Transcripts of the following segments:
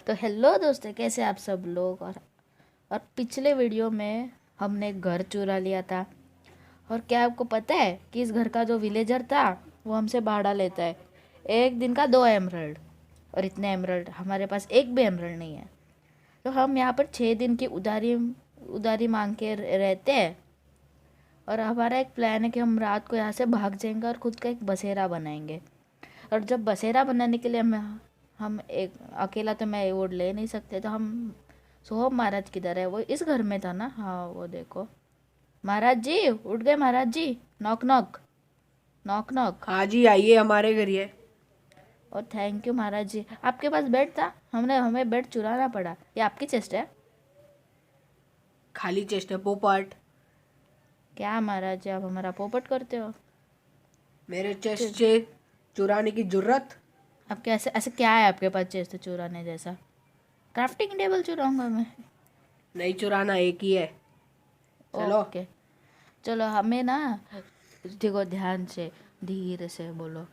तो हेलो दोस्तों, कैसे आप सब लोग। और पिछले वीडियो में हमने एक घर चुरा लिया था। और क्या आपको पता है कि इस घर का जो विलेजर था वो हमसे भाड़ा लेता है एक दिन का 2 एमरल्ड। और इतने एमरल्ड हमारे पास एक भी एमरल्ड नहीं है। तो हम यहाँ पर 6 दिन की उधारी उधारी मांग के रहते हैं। और हमारा एक प्लान है कि हम रात को यहाँ से भाग जाएंगे और खुद का एक बसेरा बनाएंगे। और जब बसेरा बनाने के लिए हम एक अकेला तो मैं वो ले नहीं सकते, तो हम सोहम महाराज किधर है? वो इस घर में था ना। हाँ वो देखो, महाराज जी उठ गए। महाराज जी, नॉक नॉक नॉक नॉक। हाँ जी, आइए हमारे घर ये। और थैंक यू महाराज जी। आपके पास बेड था? हमें बेड चुराना पड़ा। ये आपकी चेस्ट है? खाली चेस्ट है पोपट। क्या महाराज जी, आप हमारा पोपट करते हो? मेरे चल, चेस्ट से चुराने की जुर्रत? आपके ऐसे ऐसे क्या है आपके पास चेस्ट चुराने जैसा? क्राफ्टिंग टेबल चुराऊंगा मैं? नहीं चुराना, एक ही है। चलो। ओके, चलो। हमें ना, देखो ध्यान से, धीरे से बोलो।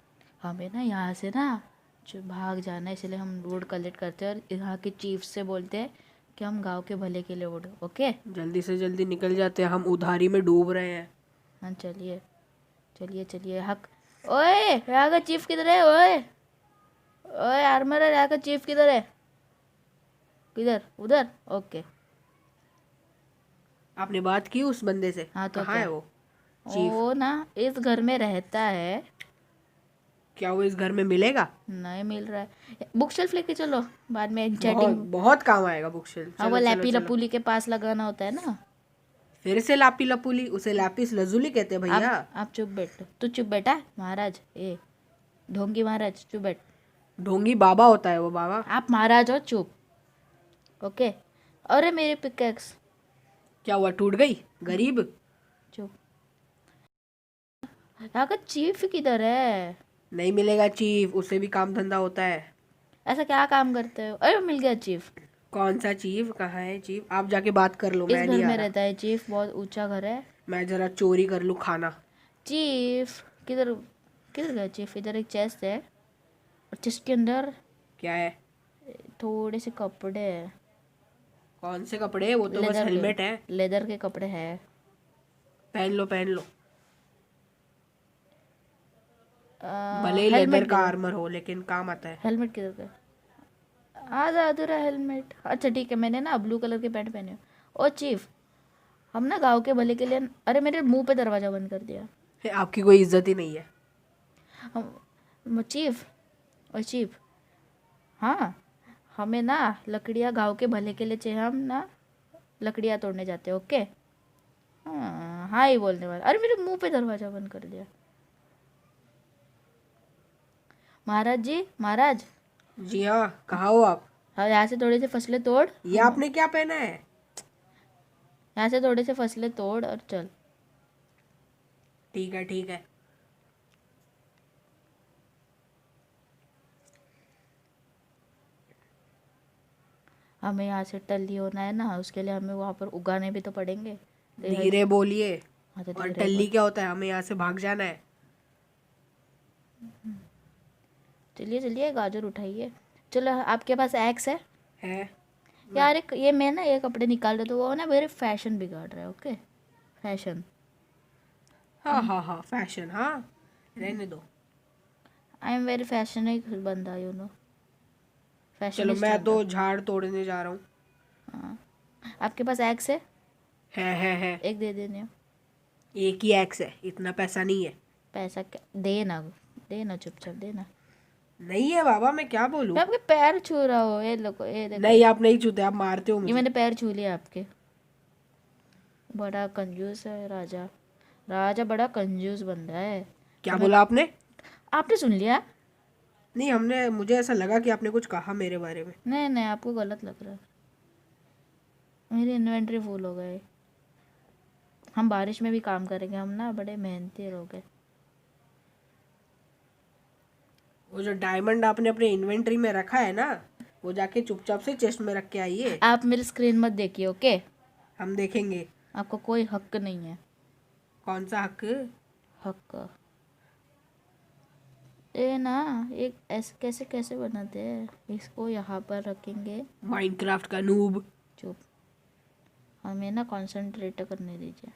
हमें ना यहाँ से ना जो भाग जाना है, इसलिए हम रोड कलेक्ट करते हैं और यहाँ के चीफ से बोलते हैं कि हम गांव के भले के लिए वोट। ओके। जल्दी से जल्दी निकल जाते हैं, हम उधारी में डूब रहे हैं। हाँ चलिए चलिए चलिए। हक। ओए, यहाँ का चीफ किधर है? ओए ओए आर्मर, यहाँ का चीफ किधर है? किधर? उधर? ओके। आपने बात की उस बंदे से? हाँ तो कहाँ क्या? है वो चीफ? वो ना इस घर में रहता है। क्या वो इस घर में मिलेगा? नहीं मिल रहा है। बुक शेल्फ लेके चलो, बाद में बहुत चैटिंग। बहुत काम आएगा बुक शेल्फ। हाँ, वो चलो चलो लैपी चलो। लपूली के पास लगाना होता है ना। फिर से लापी लपूली? उसे लापिस लजुली कहते हैं आप भैया। आप चुप बैठ। तू चुप बैठा महाराज। ए ढोंगी महाराज, चुप बैठ। ढोंगी बाबा होता है वो, बाबा। आप महाराज हो, चुप। ओके। अरे मेरे पिकेक्स। क्या हुआ, टूट गई? गरीब। चुप। यहाँ का चीफ किधर है? नहीं मिलेगा चीफ, उसे भी काम धंधा होता है। ऐसा क्या काम करते हो? अरे मिल गया चीफ। कौन सा चीफ? कहाँ है चीफ? आप जाके बात कर लो, इस मैं घर नहीं आ में रहा। रहता है चीफ, बहुत ऊंचा घर है। मैं जरा चोरी कर लूँ खाना। चीफ किधर? किधर गया चीफ? इधर एक चेस्ट है और चेस्ट के अंदर क्या है? थोड़े से कपड़े हैं। कौन से कपड़े? वो तो बस लेदर के, हेलमेट है। लेदर के कपड़े हैं। पहन लो पहन लो। भले ही लेदर हेलमेट का किधर? आर्मर हो, लेकिन काम आता है। हेलमेट किधर गया? आधा अधूरा हेलमेट। अच्छा ठीक है, मैंने ना ब्लू कलर की पैंट पहनी है। ओ चीफ, हम ना गांव के भले के लिए। अरे मेरे मुंह पे दरवाजा बंद कर दिया। आपकी कोई इज्जत ही नहीं है। चीफ, ओ चीफ, हाँ हमें ना लकड़ियाँ गांव के भले के लिए चाहिए। हम ना लकड़ियाँ तोड़ने जाते हैं। ओके। हाँ हाँ ही बोलने वाला। अरे मेरे मुंह पे दरवाजा बंद कर दिया। महाराज जी, महाराज। जी हाँ, कहाँ हो आप? हाँ, यहाँ से थोड़ी सी फसलें तोड़। ये आपने क्या पहना है? यहाँ से थोड़ी सी फसलें तोड़ और चल। ठीक है ठीक है। हमें यहाँ से टल्ली होना है ना, उसके लिए हमें वहाँ पर उगाने भी तो पड़ेंगे। धीरे बोलिए। हाँ तो और धीरे टल्ली बोल। क्या होता है? हमें यहाँ से भाग जाना है। चलिए चलिए, गाजर उठाइए। चलो, आपके पास एक्स है? है। यार एक ये मैं ना ये कपड़े निकाल रहा, तो वो ना मेरे फैशन बिगाड़ रहा है। Okay, fashion. हाँ हाँ हाँ, फैशन, हाँ। रहने दो। आई एम वेरी फैशनेट बंदा, यू नो। चलो, फैशनिस्ट मैं बंदा। तो झाड़ तोड़ने जा रहा हूँ। हाँ, आपके पास एक्स है? है। एक दे देने। एक ही एक्स है, इतना पैसा नहीं है। पैसा क्या देना? देना, चुपचाप देना। नहीं है बाबा, मैं क्या बोलूँ। मैं आपके पैर छू रहा हूँ। ये देखो, ये देखो। नहीं, आप नहीं छूते, आप मारते हो ये मुझे। मैंने पैर छू लिया आपके। बड़ा कंजूस है राजा। राजा बड़ा कंजूस बंदा है। क्या हमें, बोला आपने? आपने सुन लिया? नहीं, मुझे ऐसा लगा कि आपने कुछ कहा मेरे बारे में। नहीं नहीं, आपको गलत लग रहा है। मेरी इन्वेंटरी फुल हो गई। हम बारिश में भी काम करेंगे, हम ना बड़े मेहनती लोग हैं। वो जो डायमंड आपने अपने इन्वेंटरी में रखा है ना, वो जाके चुपचाप से चेस्ट में रख के आइए। आप मेरी स्क्रीन मत देखिए। ओके, हम देखेंगे। आपको कोई हक नहीं है। कौन सा हक? हक? ये ना एक ऐसे कैसे कैसे बनाते हैं, इसको यहाँ पर रखेंगे। माइनक्राफ्ट का नूब। चुप, हमें ना कंसंट्रेट करने दीजिए।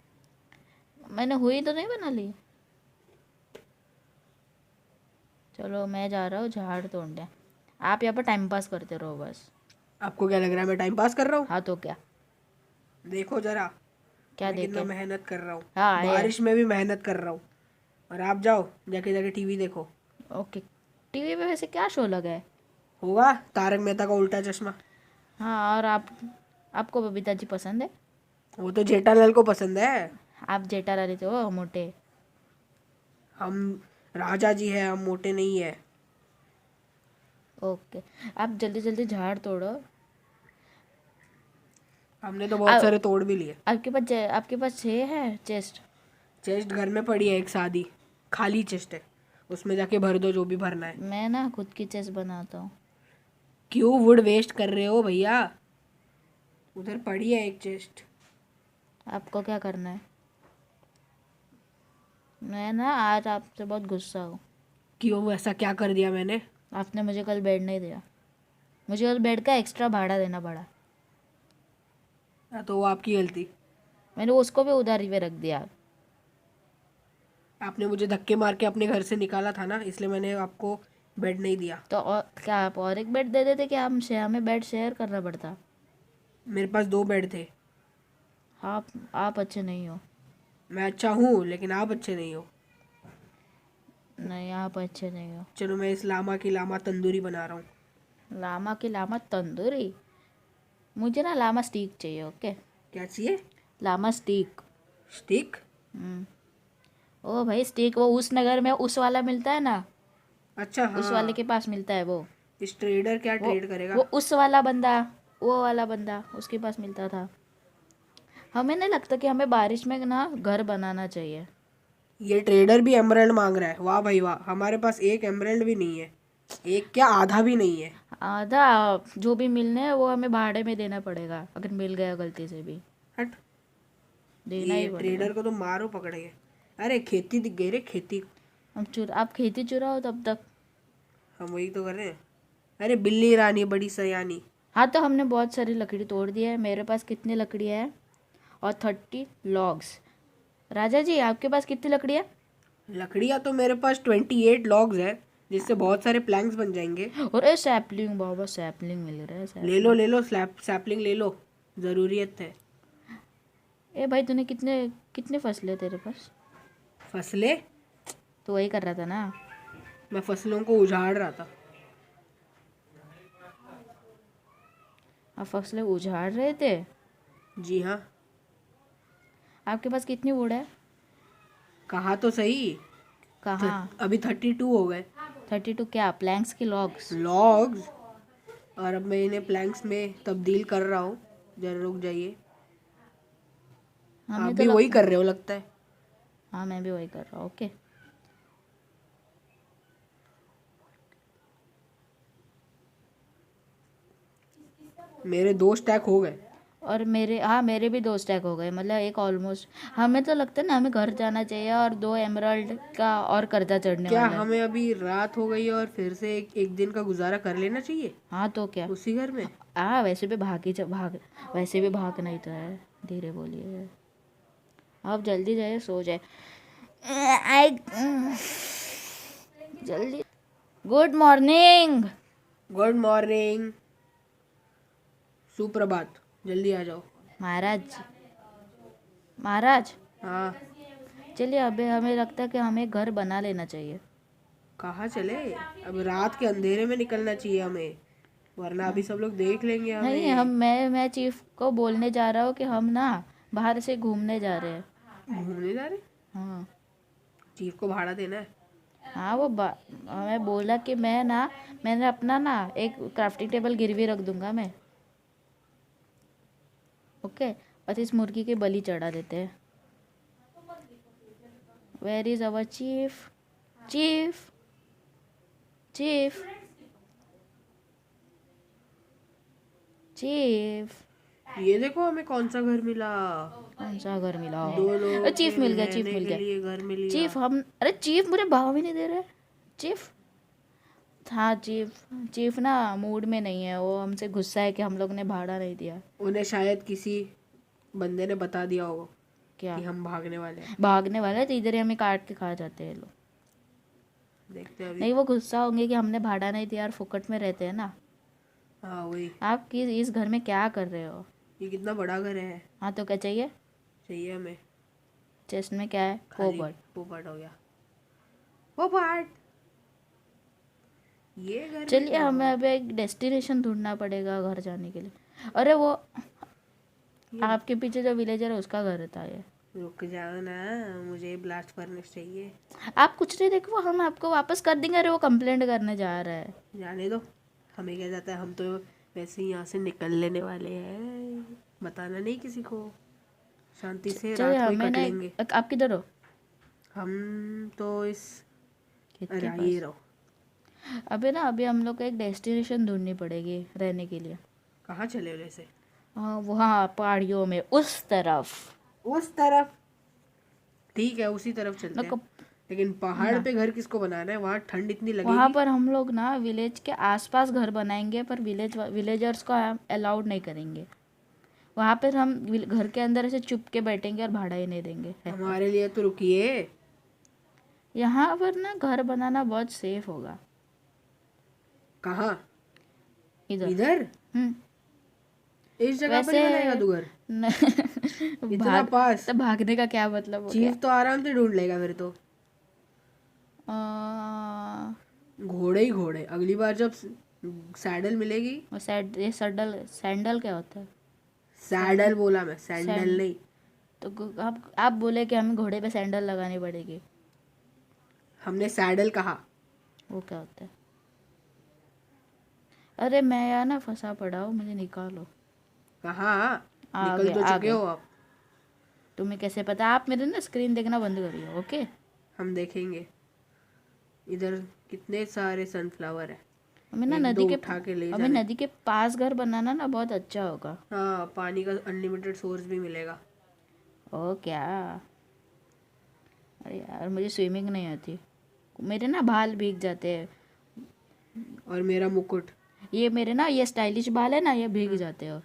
मैंने हुई तो नहीं बना ली। चलो मैं जा रहा हूँ झाड़ तोड़ने, आप यहाँ पर टाइम पास करते रहो बस। आपको क्या लग रहा है मैं टाइम पास कर रहा हूँ? हाँ तो क्या, देखो जरा क्या मैं कितना देखे। मेहनत कर रहा हूँ। हाँ ये, बारिश में भी मेहनत कर रहा हूँ। और आप जाओ जाके जाके टीवी देखो। ओके। टीवी पे वैसे क्या शो लगा है? होगा तारक मेहता का उल्टा चश्मा। हाँ, और आपको बबीता जी पसंद है? वो तो जेठालाल को पसंद है। आप जेठालाल थे वो मोटे। हम राजा जी है, हम मोटे नहीं है। ओके, आप जल्दी जल्दी झाड़ तोड़ो। हमने तो आ, बहुत सारे तोड़ भी लिए। आपके पास 6 है चेस्ट? चेस्ट घर में पड़ी है एक सादी, खाली चेस्ट है, उसमें जाके भर दो जो भी भरना है। मैं ना खुद की चेस्ट बनाता हूँ। क्यों वुड वेस्ट कर रहे हो भैया? उधर पड़ी है एक चेस्ट। आपको क्या करना है? मैं ना आज आपसे बहुत गुस्सा हूँ। क्यों, ऐसा क्या कर दिया मैंने? आपने मुझे कल बेड नहीं दिया, मुझे कल बेड का एक्स्ट्रा भाड़ा देना पड़ा। तो वो आपकी गलती। मैंने उसको भी उधारी पे रख दिया। आपने मुझे धक्के मार के अपने घर से निकाला था ना, इसलिए मैंने आपको बेड नहीं दिया। तो और क्या, आप और एक बेड दे देते कि हमें बेड शेयर करना पड़ता। मेरे पास 2 बेड थे। आप अच्छे नहीं हो। मैं अच्छा हूँ लेकिन आप अच्छे नहीं हो। नहीं, आप अच्छे नहीं हो। चलो मैं इस लामा की लामा तंदूरी बना रहा हूँ। लामा की लामा तंदूरी? मुझे ना लामा स्टीक चाहिए। ओके, क्या चाहिए? लामा स्टीक। स्टिक? ओ भाई, स्टीक वो उस नगर में उस वाला मिलता है ना, अच्छा उस वाले हाँ। के पास मिलता है वो। इस ट्रेडर क्या वो ट्रेड करेगा? वो उस वाला बंदा, वो वाला बंदा उसके पास मिलता था। हमें नहीं लगता कि हमें बारिश में ना घर बनाना चाहिए। ये ट्रेडर भी एमरल्ड मांग रहा है, वाह भाई वाह। हमारे पास एक एमरल्ड भी नहीं है, एक क्या आधा भी नहीं है। आधा जो भी मिलने है वो हमें भाड़े में देना पड़ेगा, अगर मिल गया गलती से भी हट। देना ये ही पड़ेगा। ट्रेडर को तो मारो पकड़ के। अरे खेती दिख गई रे, खेती। आप खेती चुराओ तब तक। हम वही तो कर रहे हैं। अरे बिल्ली रानी बड़ी सयानी। हाँ, तो हमने बहुत सारी लकड़ी तोड़ दी है। मेरे पास कितनी लकड़ी है? और 30 लॉग्स। राजा जी, आपके पास कितनी लकड़ी है? लकड़ियाँ तो मेरे पास 28 लॉग्स है, जिससे बहुत सारे प्लैंक्स बन जाएंगे। और ए सैपलिंग, बाबा सैपलिंग मिल रहा है, सैपलिंग। ले लो सैपलिंग ले लो, ज़रूरियत है। ए भाई, तूने कितने कितने फसलें तेरे पास? फसलें? तो वही कर रहा था ना। मैं फसलों को उजाड़ रहा था। आप फसलें उजाड़ रहे थे? जी हाँ। आपके पास कितनी वुड है? कहा तो सही। कहाँ? अभी 32 हो गए 32 क्या, प्लैंक्स की लॉग्स? लॉग्स। और अब मैं इन्हें प्लैंक्स में तब्दील कर रहा हूँ। जरा रुक जाइए। आप हमें तो भी वही लगता, कर रहे हो लगता है। हाँ मैं भी वही कर रहा हूँ। ओके, मेरे 2 स्टैक हो गए। और मेरे भी 2 स्टैक हो गए, मतलब एक ऑलमोस्ट। हमें तो लगता है ना हमें घर जाना चाहिए, और 2 एमराल्ड का और कर्जा चढ़ने क्या वाला है। हमें अभी रात हो गई है और फिर से एक दिन का गुजारा कर लेना चाहिए हाँ तो क्या। उसी घर में? हाँ, वैसे भी भागना ही तो है। धीरे बोलिए, आप जल्दी जाइए, सो जाए। आई जल्दी। Good morning. गुड मॉर्निंग, सुप्रभात। जल्दी आ जाओ। महाराज, महाराज, हाँ। चलिए अभी हमें लगता है कि हमें घर बना लेना चाहिए। कहाँ चले? अब रात के अंधेरे में निकलना चाहिए हमें, वरना अभी सब लोग देख लेंगे नहीं, हमें। मैं चीफ को बोलने जा रहा हूँ कि हम ना बाहर से घूमने जा रहे हैं। घूमने जा रहे? हाँ। चीफ को भाड़ा देना है? हाँ, मैं बोला कि मैंने अपना ना एक क्राफ्टिंग टेबल गिरवी रख दूंगा मैं। ओके, और इस मुर्गी के बलि चढ़ा देते हैं। Where is our chief? Chief, chief, chief. ये देखो हमें कौन सा घर मिला। कौन सा घर मिला? 2 लोगों चीफ के मिल गया, चीफ रहने मिल के गया। लिए घर मिल गया। चीफ, हम, अरे चीफ मुझे भाव ही नहीं दे रहे। चीफ, हाँ चीफ ना मूड में नहीं है, वो हमसे गुस्सा है कि हम लोग ने भाड़ा नहीं दिया। उन्हें शायद किसी बंदे ने बता दिया होगा क्या कि हम भागने वाले हैं। भागने वाले हैं, तो इधर ही हमें काट के खा जाते हैं लोग। देखते हैं अभी। नहीं, वो गुस्सा होंगे कि हमने भाड़ा नहीं दिया और फुकट में रहते हैं ना। हाँ वही। आप इस घर में क्या कर रहे हो? ये कितना बड़ा घर है। हाँ तो क्या चाहिए? चाहिए हमें। चेस्ट में क्या है? खाली पोपट। पोपट हो गया। पोपट। ये घर में चलिए क्या हमें हुआ? अभी एक डेस्टिनेशन ढूंढना पड़ेगा घर जाने के लिए। अरे वो ये आपके पीछे जो विलेजर है उसका घर था ये। रुक जाओ ना, मुझे ब्लास्ट फर्नेस चाहिए। आप कुछ नहीं देखो, हम आपको वापस कर देंगे। अरे वो कंप्लेंट करने जा रहा है। जाने दो, हमें क्या जाता है, हम तो वैसे ही यहाँ से निकल लेने वाले हैं। बताना नहीं किसी को, शांति से चलिए रात को ही हमें कट ना लेंगे। आप किधर हो? हम तो इस खेत अरे के ये पास। रहो। अभी हम लोग को एक डेस्टिनेशन ढूंढनी पड़ेगी रहने के लिए। कहाँ चले वैसे? हाँ वहाँ पहाड़ियों में उस तरफ। उस तरफ? ठीक है, उसी तरफ ना चलते हैं। लेकिन पहाड़ ना पे घर किसको बनाना है? वहाँ ठंड इतनी वहाँ लगेगी। पर हम लोग ना विलेज के आसपास घर बनाएंगे, पर विलेजर्स को अलाउड नहीं करेंगे। वहाँ पर हम घर के अंदर ऐसे चुप के बैठेंगे और भाड़ा ही नहीं देंगे। हमारे लिए तो रुकिए। यहाँ पर ना घर बनाना बहुत सेफ होगा। कहाँ? इधर। इधर? हम्म। इस जगह पर वैसे ही बनाएगा तू घर? न, इतना पास? तो भागने का क्या मतलब हो गया? चीफ तो आराम से ढूंढ लेगा फिर तो। आ, घोड़े ही घोड़े। अगली बार जब सैडल मिलेगी। ये सैंडल क्या होता है? सैडल बोला मैं, सैंडल सैंड नहीं। तो आप बोले कि हमें घोड़े पे सैंडल लगानी पड़ेगी। हमने सैडल कहा। वो क्या होता है? अरे मैं यार ना फंसा पड़ा हूँ, मुझे निकालो। कहाँ? आ निकल गया तो आ चुके गया। हो आप। तुम्हें कैसे पता? आप मेरे ना स्क्रीन देखना बंद करिए, ओके? हम देखेंगे। इधर कितने सारे सनफ्लावर है। हमें ना एक दो उठा के ले जाने। नदी के पास घर बनाना ना बहुत अच्छा होगा। हाँ, पानी का अनलिमिटेड सोर्स भी मिलेगा। ओ क्या? अरे यार मुझे स्विमिंग नहीं आती, मेरे ना बाल भीग जाते हैं। और मेरा मुकुट। ये मेरे ना ये स्टाइलिश बाल है ना, ये भीग जाते हैं।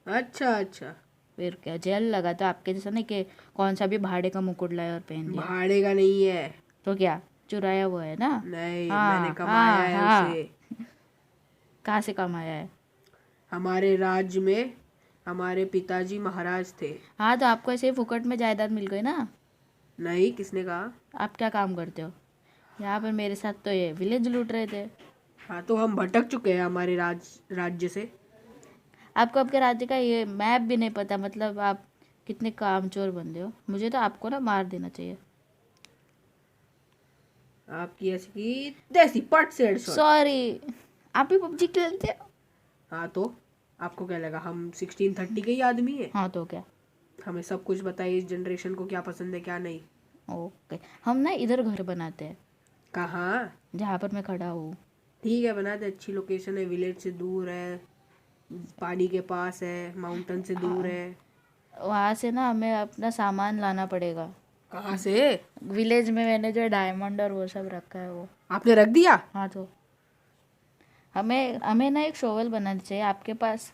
अच्छा अच्छा। फिर क्या जेल लगा तो आपके जैसा नहीं कि कौन सा भी भाड़े का मुकुट लाया और पहन लिया। भाड़े का नहीं है। तो क्या चुराया हुआ है ना? नहीं, मैंने हाँ कमाया हाँ है हाँ। उसे। कहाँ से कमाया है? हमारे राज्य में हमारे पिताजी महाराज थे। हाँ तो आपको ऐसे ही फुकट में जायदाद मिल गई ना? नहीं, किसने कहा? आप क्या काम करते हो यहाँ पर? मेरे साथ तो ये विलेज लूट रहे थे। हाँ, तो हम भटक चुके हैं हमारे राज्य से। आपको आपके राज्य का ये मैप भी नहीं पता, मतलब आप कितने कामचोर बंदे हो। मुझे तो आपको ना मार देना चाहिए। आपकी ऐसी देसी पट से हेडशॉट। सॉरी, आप भी पबजी खेलते हो? हाँ तो आपको क्या लगा हम 1630 के ही आदमी है? हाँ तो क्या? हमें सब कुछ बताइए, इस जनरेशन को क्या पसंद है क्या नहीं। ओके, हम ना इधर घर बनाते हैं कहाँ? जहाँ पर मैं खड़ा हूँ। ठीक है, बना दे। अच्छी लोकेशन है, विलेज से दूर है, पानी के पास है, माउंटेन से दूर है। वहाँ से ना हमें अपना सामान लाना पड़ेगा। कहाँ से? विलेज में मैंने जो डायमंड और वो सब रखा है वो। आपने रख दिया? हाँ तो हमें हमें ना एक शोवल बनानी चाहिए। आपके पास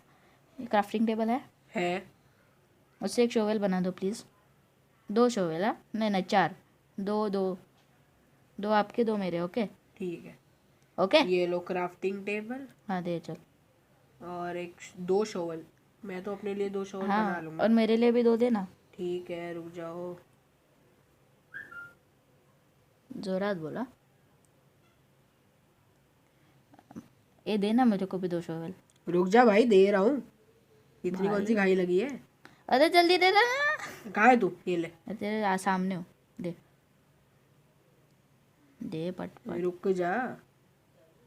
क्राफ्टिंग टेबल है? उससे एक शोवल बना दो प्लीज़। 2 शोवल? हाँ नहीं नहीं 4। 2 आपके 2 मेरे, ओके? ठीक है। ओके ये लो क्राफ्टिंग टेबल हाँ दे चल। और 2 शोवल। मैं तो अपने लिए 2 शोवल बना हाँ लूंगा। और मेरे लिए भी 2 देना। ठीक है, रुक जाओ। जोरात बोला। ये देना मेरे को भी 2 शोवल। रुक जा भाई, दे रहा हूँ। इतनी भाई कौन सी घाई लगी है? अरे जल्दी दे ना। कहाँ है तू? ये ले। तेरे सामने हो, दे दे पट पट रुक जा।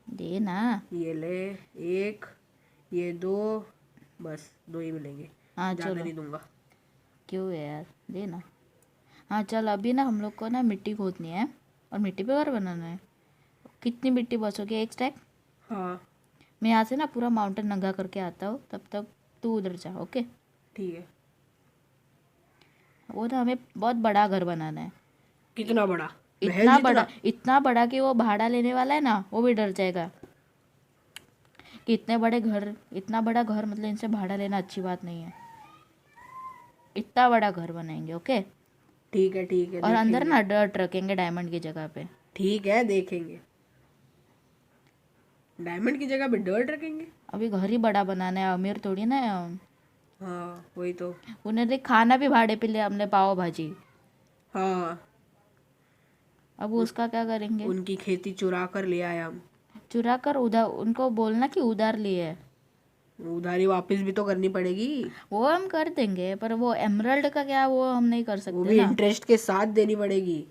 दे ना। ये ले। 1, ये 2, बस 2 ही मिलेंगे। हाँ ज़्यादा चलो। नहीं दूंगा। क्यों है यार, दे ना। हाँ चल, अभी ना हम लोग को ना मिट्टी खोदनी है और मिट्टी पे घर बनाना है। कितनी मिट्टी बचोगी? 1 स्टैक? हाँ मैं यहाँ से ना पूरा माउंटेन नंगा करके आता हूँ, तब तक तू उधर जा, ओके? ठीक है। वो ना हमें बहुत बड़ा घर बनाना है। कितना बड़ा? महल जितना? इतना बड़ा कि वो भाड़ा लेने वाला है ना वो भी डर जाएगा कि इतना बड़ा घर मतलब इनसे भाड़ा लेना अच्छी बात नहीं है। इतना बड़ा घर बनाएंगे, ओके। ठीक है और अंदर देखेंगे। ना डर्ट रखेंगे डायमंड की जगह पे। ठीक है देखेंगे। डायमंड की जगह पे डर्ट रखेंगे? अभी घर ही बड़ा बनाना है, अमीर थोड़ी ना है हम। हाँ वही तो। उन्हें देख खाना भी भाड़े पे लिया हमने, पाव भाजी। हाँ अब उसका क्या करेंगे? उनकी खेती चुरा कर ले आए हम। चुरा कर उधार, उनको बोलना कि उधार लिए है। उधारी वापस भी तो करनी पड़ेगी। वो हम कर देंगे, पर वो एमरल्ड का क्या, वो हम नहीं कर वो सकते भी ना। इंटरेस्ट के साथ देनी पड़ेगी।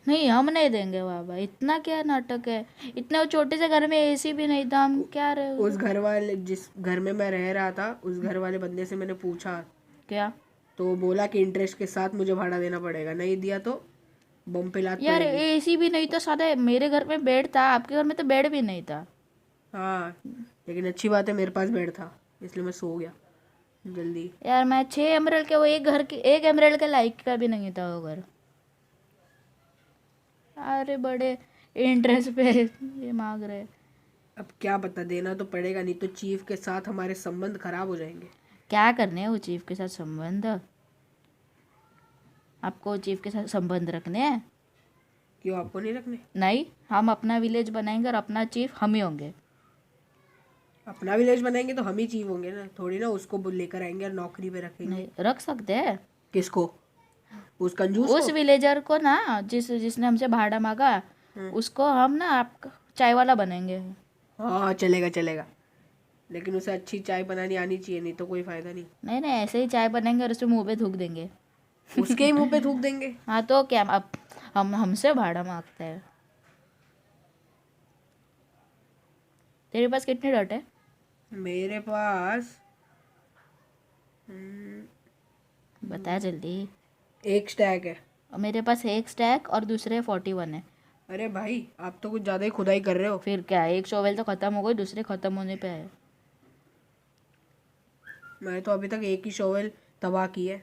नहीं, हम नहीं देंगे बाबा, इतना क्या नाटक है। इतने वो छोटे से घर में एसी भी नहीं था, हम क्या रहे उस घर वाले, जिस घर में मैं रह रहा था, उस घर वाले बंदे से मैंने पूछा क्या? तो वो बोला कि इंटरेस्ट के साथ मुझे भाड़ा देना पड़ेगा, नहीं दिया तो बम पे लात यार पड़ेगी। एसी भी नहीं था सादा, मेरे घर में बेड था, आपके घर में तो बेड भी नहीं था। हाँ लेकिन अच्छी बात है मेरे पास बेड था, इसलिए मैं सो गया जल्दी। यार मैं 6 एमरल्ड के, वो एक एमरल्ड के लाइक का भी नहीं था वो घर। अरे बड़े इंटरेस्ट पे ये मांग रहे। अब क्या पता, देना तो पड़ेगा, नहीं तो चीफ के साथ हमारे संबंध खराब हो जाएंगे। क्या करने हैं वो चीफ के साथ संबंध? आपको चीफ के साथ संबंध रखने हैं? क्यों, आपको नहीं रखने? नहीं, हम अपना विलेज बनाएंगे और अपना चीफ हम ही होंगे। अपना विलेज बनाएंगे तो हम ही चीफ होंगे ना, थोड़ी ना उसको लेकर आएंगे और नौकरी पे रखेंगे। नहीं रख सकते हैं। किसको? उस कंजूस उस को? विलेजर को ना, जिसने हमसे भाड़ा मांगा, उसको हम ना आप चाय वाला बनेंगे। हाँ चलेगा चलेगा, लेकिन उसे अच्छी चाय बनानी आनी चाहिए, नहीं तो कोई फायदा नहीं। नहीं नहीं, ऐसे ही चाय बनाएंगे और उसमें मुंह पे थूक देंगे। उसके ही मुंह पे थूक देंगे? हाँ तो क्या, अब हम हमसे भाड़ा मांगते हैं। तेरे पास कितनी डॉट है? मेरे पास बता जल्दी। एक स्टैक है। और मेरे पास है एक स्टैक और दूसरे 41 है। अरे भाई आप तो कुछ ज्यादा ही खुदाई कर रहे हो। फिर क्या, एक शोवेल तो खत्म हो गई, दूसरे खत्म होने पे है। मैं तो अभी तक एक ही शोवेल तबाह की है।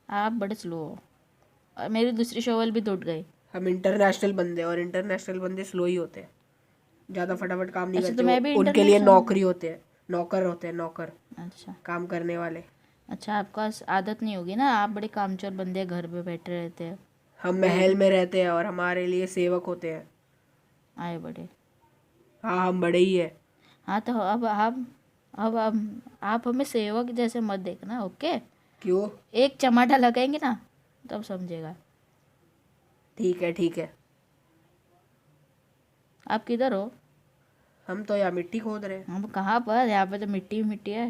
आप बड़े स्लो हो, और मेरी दूसरी शोवेल भी टूट गई। हम इंटरनेशनल बंदे, और इंटरनेशनल बंदे स्लो ही होते हैं, ज़्यादा फटाफट काम नहीं अच्छा तो करते। मैं भी उनके लिए इंटरनेशनल। नौकरी होते हैं, नौकर होते हैं, नौकर, अच्छा काम करने वाले। अच्छा, आपका आदत नहीं होगी ना, आप बड़े कामचोर बंदे हैं, घर पे बैठे रहते हैं। हम महल में रहते हैं और हमारे लिए सेवक होते हैं। आए बड़े। हाँ हम बड़े ही है। हाँ तो अब आप हमें सेवक जैसे मत देखना, ओके। क्यों? एक चमाटा लगाएंगे ना तब समझेगा। ठीक है ठीक है। आप किधर हो? हम तो यहाँ मिट्टी खोद रहे हैं। हम कहाँ पर, यहाँ पे तो मिट्टी ही मिट्टी है।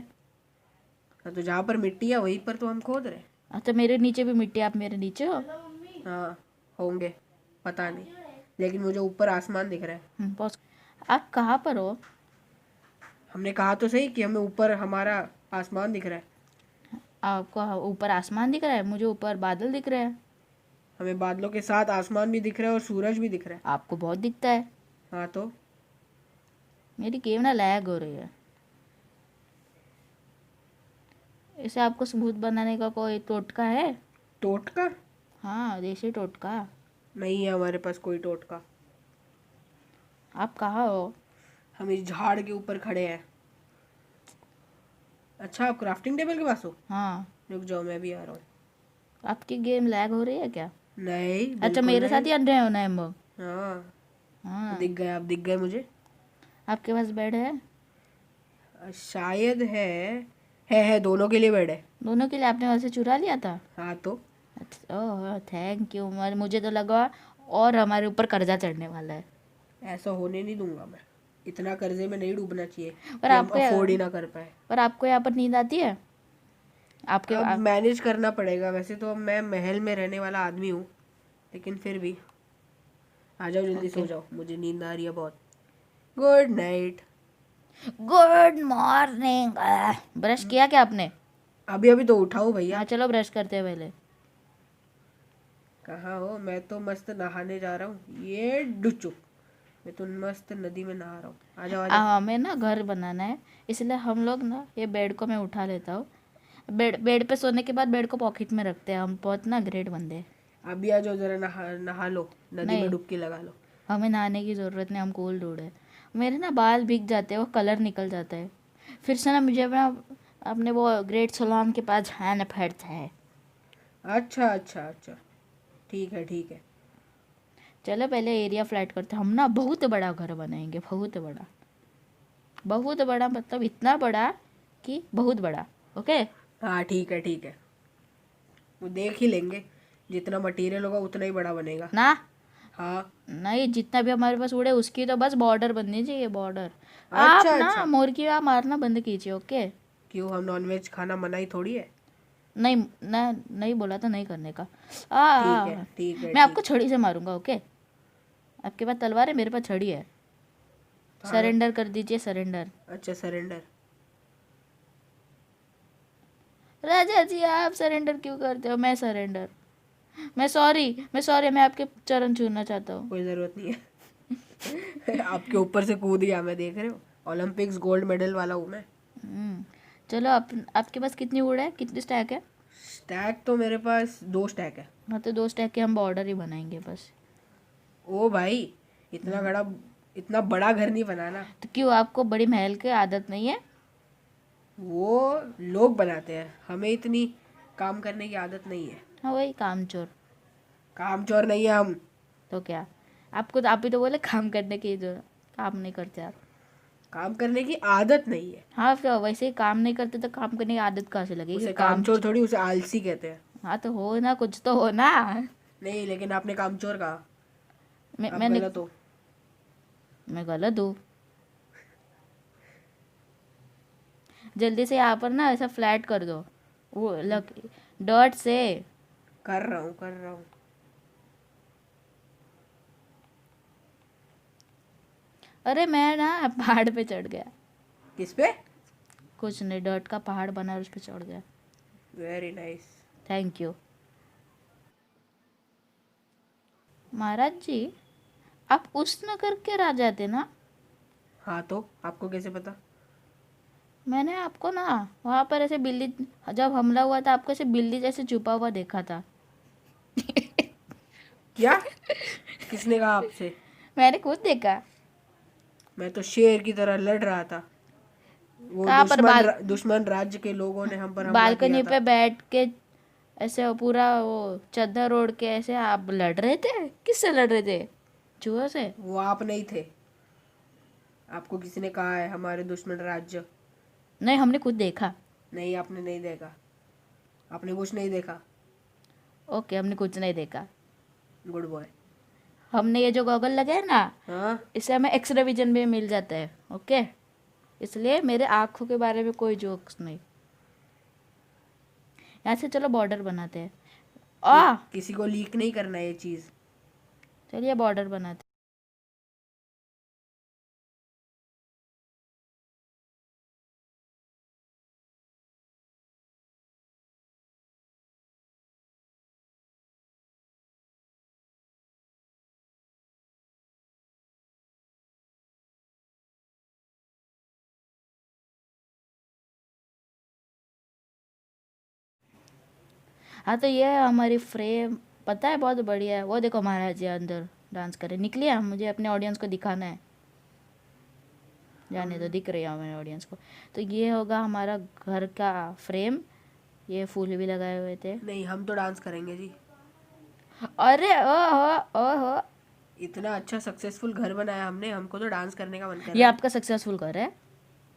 हाँ तो जहाँ पर मिट्टी है वहीं पर तो हम खोद रहे हैं। अच्छा मेरे नीचे भी मिट्टी, आप मेरे नीचे हो? हाँ होंगे, पता नहीं, लेकिन मुझे ऊपर आसमान दिख रहा है। बस। आप कहाँ पर हो? हमने कहा तो सही कि हमें ऊपर हमारा आसमान दिख रहा है। आपको ऊपर आसमान दिख रहा है, मुझे ऊपर बादल दिख रहे हैं। हमें बादलों के साथ आसमान भी दिख रहा है और सूरज भी दिख रहा है। आपको बहुत दिखता है। हाँ तो मेरी गेम ना लैग हो रही है। इसे आपको स्मूथ बनाने का कोई टोटका है? टोटका? हाँ, देसी टोटका। नहीं है हमारे पास कोई टोटका। आप कहाँ हो? हम इस झाड़ के ऊपर खड़े हैं। अच्छा आप क्राफ्टिंग टेबल के पास हो? हाँ। रुक जाओ मैं भी आ रहा हूँ। आपकी गेम लैग हो रही है क्या? नहीं अच्छा बिल्कुल मेरे साथ नहीं। ही अंधे हो ना हम। हाँ हाँ। दिख गए, आप दिख गए मुझे। आपके पास बेड है? शायद है दोनों के लिए बेड है। दोनों के लिए? आपने वैसे चुरा लिया था? हाँ तो अच्छा ओह थैंक यू। मुझे तो लगा और हमारे ऊपर कर्जा चढ़ने वाला है। ऐसा होने नहीं दूंगा मैं, इतना कर्जे में नहीं डूबना चाहिए पर कि हम आपको अफोर्ड ही ना कर पाए। पर आपको यहाँ पर नींद आती है? आपके अब मैनेज करना पड़ेगा, वैसे तो मैं महल में रहने वाला आदमी हूँ, लेकिन फिर भी आ जाओ जल्दी सो जाओ, मुझे नींद आ रही है बहुत। Good night. Good morning. Brush किया क्या आपने? अभी अभी तो उठाओ भैया। हाँ चलो ब्रश करते हैं पहले। कहाँ हो? मैं तो मस्त नहाने जा रहा हूँ, ये डुचू, मैं तो मस्त नदी में नहा रहा हूँ। आ जाओ आ जाओ। हमें ना घर बनाना है, इसलिए हम लोग ना ये बेड को मैं उठा लेता हूँ। बेड बेड पे सोने के बाद बेड को पॉकेट में रखते हैं, हम बहुत ना ग्रेट बंदे हैं। अभी आ जाओ, जरा नहा नहा लो, नदी में नहीं, डुबकी लगा लो। हमें नहाने की ज़रूरत नहीं, हम कूल डूड है। मेरे ना बाल भीग जाते हैं, वो कलर निकल जाता है। फिर से ना मुझे अपना अपने वो ग्रेट सलोन के पास जाना पड़ता है। अच्छा अच्छा अच्छा, ठीक है ठीक है। चलो पहले एरिया फ्लैट करते हैं। हम ना बहुत बड़ा घर बनाएंगे, बहुत बड़ा। बहुत बड़ा मतलब इतना बड़ा कि बहुत बड़ा। ओके। हाँ ठीक है ठीक है, वो देख ही लेंगे, जितना मटेरियल होगा उतना ही बड़ा बनेगा। ना, हाँ। नहीं, जितना भी हमारे पास उड़े उसकी तो बस बॉर्डर बननी चाहिए, बॉर्डर। आप अच्छा ना अच्छा। मुर्गी आप मारना बंद कीजिए, ओके। क्यों, हम नॉनवेज खाना मना ही थोड़ी है। नहीं, ना, नहीं बोला तो नहीं करने का। ठीक है ठीक है मैं आपको ठीक है। छड़ी से मारूंगा, ओके। आपके पास तलवार है, मेरे पास छड़ी है। हाँ। सरेंडर कर दीजिए, सरेंडर। अच्छा, सरेंडर। राजा जी आप सरेंडर क्यों करते हो? मैं सरेंडर। मैं सॉरी, मैं आपके चरण छूना चाहता हूँ। कोई ज़रूरत नहीं है। आपके ऊपर से कूद गया, मैं देख रहे हो, ओलंपिक्स गोल्ड मेडल वाला हूँ मैं। हम्म, चलो आपके पास कितनी वुड है, कितनी स्टैक है? स्टैक तो मेरे पास 2 स्टैक है। हाँ तो 2 स्टैक के हम बॉर्डर ही बनाएंगे बस। ओ भाई, इतना बड़ा, इतना बड़ा घर नहीं बनाना। तो क्यों, आपको बड़ी महल की आदत नहीं है? वो लोग बनाते हैं, हमें इतनी काम करने की आदत नहीं है। हाँ वही कामचोर। कामचोर नहीं है हम। तो क्या, आपको तो आप ही तो बोले काम करने की जो काम नहीं करते आप। काम करने की आदत नहीं है। हाँ फिर वैसे ही काम नहीं करते तो काम करने की आदत कहाँ से लगेगी उसे काम। कामचोर थोड़ी, उसे आलसी कहते हैं। हाँ तो हो ना, कुछ तो हो ना। नहीं, लेकिन आपने कामचोर कहा। मैं आप मैंने गलत हो। मैं गलत हूँ? जल्दी से यहाँ पर ना ऐसा फ्लैट कर दो, वो लग डॉट से। कर रहा हूँ कर रहा हूँ। अरे मैं ना पहाड़ पे चढ़ गया। किस पे? कुछ नहीं, डॉट का पहाड़ बना और उस पे चढ़ गया। Very nice. Thank you. Maharaj ji, आप उस नगर के राजा थे ना? हाँ, तो आपको कैसे पता? मैंने आपको ना वहाँ पर ऐसे बिल्ली, जब हमला हुआ था आपको ऐसे बिल्ली जैसे छुपा हुआ देखा था। क्या? किसने कहा आपसे? मैंने खुद देखा। मैं तो शेर की तरह लड़ रहा था। वो कहाँ पर? दुश्मन राज्य के लोगों ने हम पर हमला किया बालकनी था। पे बैठ के ऐसे वो पूरा वो चादर ओढ़ के ऐसे आप लड़ रहे थे? किससे लड़ रहे थे? चूहों से? वो आप नहीं थे। आपको किसी ने कहा है हमारे दुश्मन राज्य। नहीं, हमने खुद देखा। नहीं, आपने नहीं देखा। आपने कुछ नहीं देखा। ओके, हमने कुछ नहीं देखा। Good boy. हमने ये जो गॉगल लगे हैं ना, हाँ। इससे हमें एक्सरे विजन भी मिल जाता है, ओके। इसलिए मेरे आँखों के बारे में कोई जोक्स नहीं। यहाँ से चलो बॉर्डर बनाते हैं। किसी को लीक नहीं करना ये चीज़। चलिए बॉर्डर बनाते हैं। हाँ तो ये है हमारी फ्रेम, पता है बहुत बढ़िया है। वो देखो महाराज जी अंदर डांस कर रहे, निकलिए, मुझे अपने ऑडियंस को दिखाना है। जाने तो दिख रही है मेरे ऑडियंस को। तो ये होगा हमारा घर का फ्रेम। ये फूल भी लगाए हुए थे। नहीं, हम तो डांस करेंगे जी। अरे ओहो ओहो, इतना अच्छा सक्सेसफुल घर बनाया हमने, हमको तो डांस करने का मन कर ये रहा है। आपका सक्सेसफुल घर है?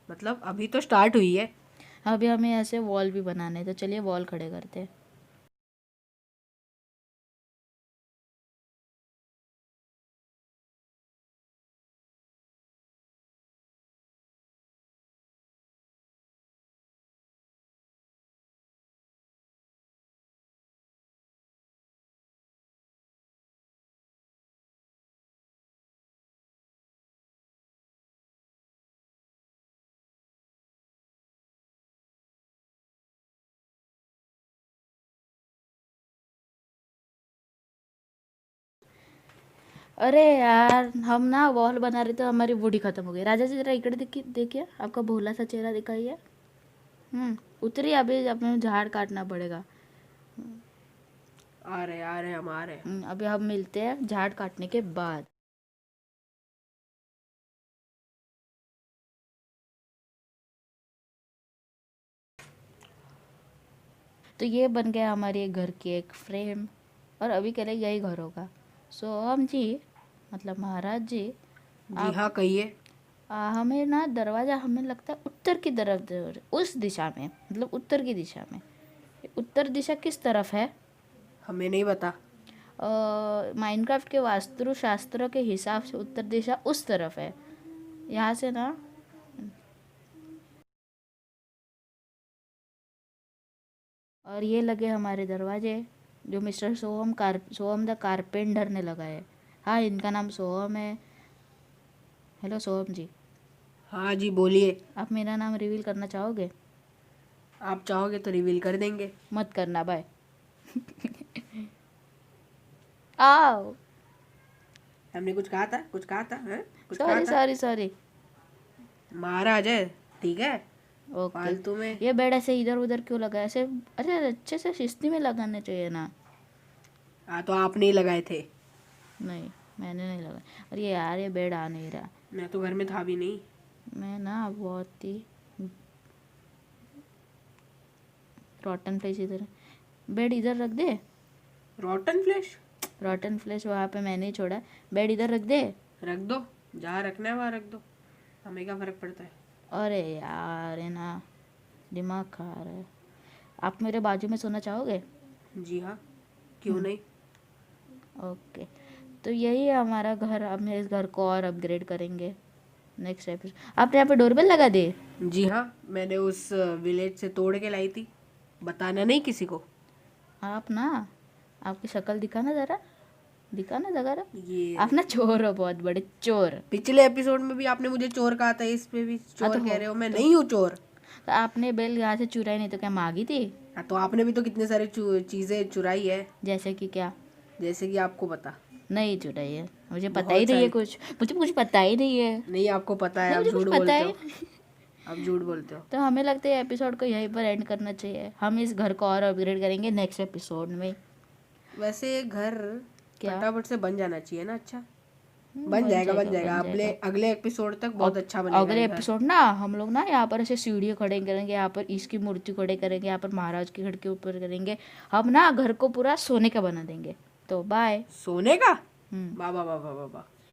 मतलब अभी तो स्टार्ट हुई है। अभी हमें ऐसे वॉल भी बनाने हैं, तो चलिए वॉल खड़े करते हैं। अरे यार, हम ना वॉल बना रहे थे, हमारी वुडी खत्म हो गई। राजा जी जरा इकड़े देखिए, देखिए आपका भोला सा चेहरा दिखाइए। उतरिए, अभी अपने झाड़ काटना पड़ेगा। आ रहे हम आ रहे। अभी हम मिलते हैं झाड़ काटने के बाद। तो ये बन गया हमारे घर की एक फ्रेम, और अभी के लिए यही घर होगा। सोहम जी, मतलब महाराज जी, जी हाँ, कहिए। हमें ना दरवाज़ा हमें लगता है उत्तर की तरफ, उस दिशा में, मतलब उत्तर की दिशा में। उत्तर दिशा किस तरफ है? हमें नहीं पता। माइनक्राफ्ट के वास्तु शास्त्र के हिसाब से उत्तर दिशा उस तरफ है। यहाँ से ना, और ये लगे हमारे दरवाजे जो मिस्टर सोहम द कारपेंटर ने लगाए। हाँ, इनका नाम सोहम है। हेलो सोहम जी, हाँ जी, बोलिए। आप मेरा नाम रिवील करना चाहोगे? आप चाहोगे तो रिवील कर देंगे। मत करना, बाय। आओ। हमने कुछ कहा था? कुछ कहा था? हैं? कुछ कहा सॉरी था? Sorry sorry. महाराज है, ठीक है। ओके। फालतू में। ये बेड ऐसे इधर उधर क्यों लगा ऐसे? अरे अच्छे से शिस्ती में लगाने चाहिए ना। हाँ, तो आपने ही लगाए थे। नहीं, मैंने नहीं लगा। अरे यार, ये बेड आ नहीं रहा। मैं तो घर में था भी नहीं। मैं ना बहुत ही रॉटन फ्लेश इधर। बेड इधर रख दे। रॉटन फ्लैश? रॉटन फ्लेश वहाँ पे मैंने ही छोड़ा। बेड इधर रख दे। रख दो, जहाँ रखना है वहाँ रख दो, हमें क्या फर्क पड़ता है। अरे यार, है ना, दिमाग खा रहा है। आप मेरे बाजू में सोना चाहोगे? जी हाँ, क्यों नहीं। ओके। तो यही है हमारा घर। अब हम इस घर को और अपग्रेड करेंगे नेक्स्ट एपिसोड। आपने यहाँ पे डोरबेल लगा दी? जी हाँ, मैंने उस विलेज से तोड़ के लाई थी, बताना नहीं किसी को। आप ना, आपकी शक्ल दिखाना ज़रा, दिखाना ज़रा। ये आप ना चोर हो, बहुत बड़े चोर। पिछले एपिसोड में भी आपने मुझे चोर कहा था, इस पे भी चोर कह रहे हो। मैं नहीं हूँ चोर। तो आपने बेल यहाँ से चुराई नहीं तो क्या मांगी थी? हाँ, तो आपने भी तो कितने सारे चीजें चुराई है। जैसे कि क्या? जैसे कि आपको पता नहीं चुराई है, मुझे पता ही बहुत नहीं है सारे। कुछ। मुझे कुछ पता ही नहीं है। नहीं, आपको पता है, नहीं, आप मुझे कुछ झूठ पता बोलते है। हो। आप झूठ बोलते हो। तो हमें लगता है एपिसोड को यहीं पर एंड करना चाहिए। हम इस घर को और अपग्रेड करेंगे नेक्स्ट एपिसोड में। वैसे घर क्या? फटाफट से बन जाना चाहिए ना। अच्छा, बन बन जाएगा, बन जाएगा, जाएगा। बन जाएगा। अगले एपिसोड तक बहुत अच्छा बनेगा अगले ये घर। एपिसोड ना हम लोग ना यहाँ पर ऐसे सीढ़ी खड़े करेंगे, यहाँ पर इसकी मूर्ति खड़े करेंगे, यहाँ पर महाराज की खिड़की ऊपर करेंगे। हम ना घर को पूरा सोने का बना देंगे। तो बाय। सोने का? हम्म। वाह वाह वाह वाह वाह वाह।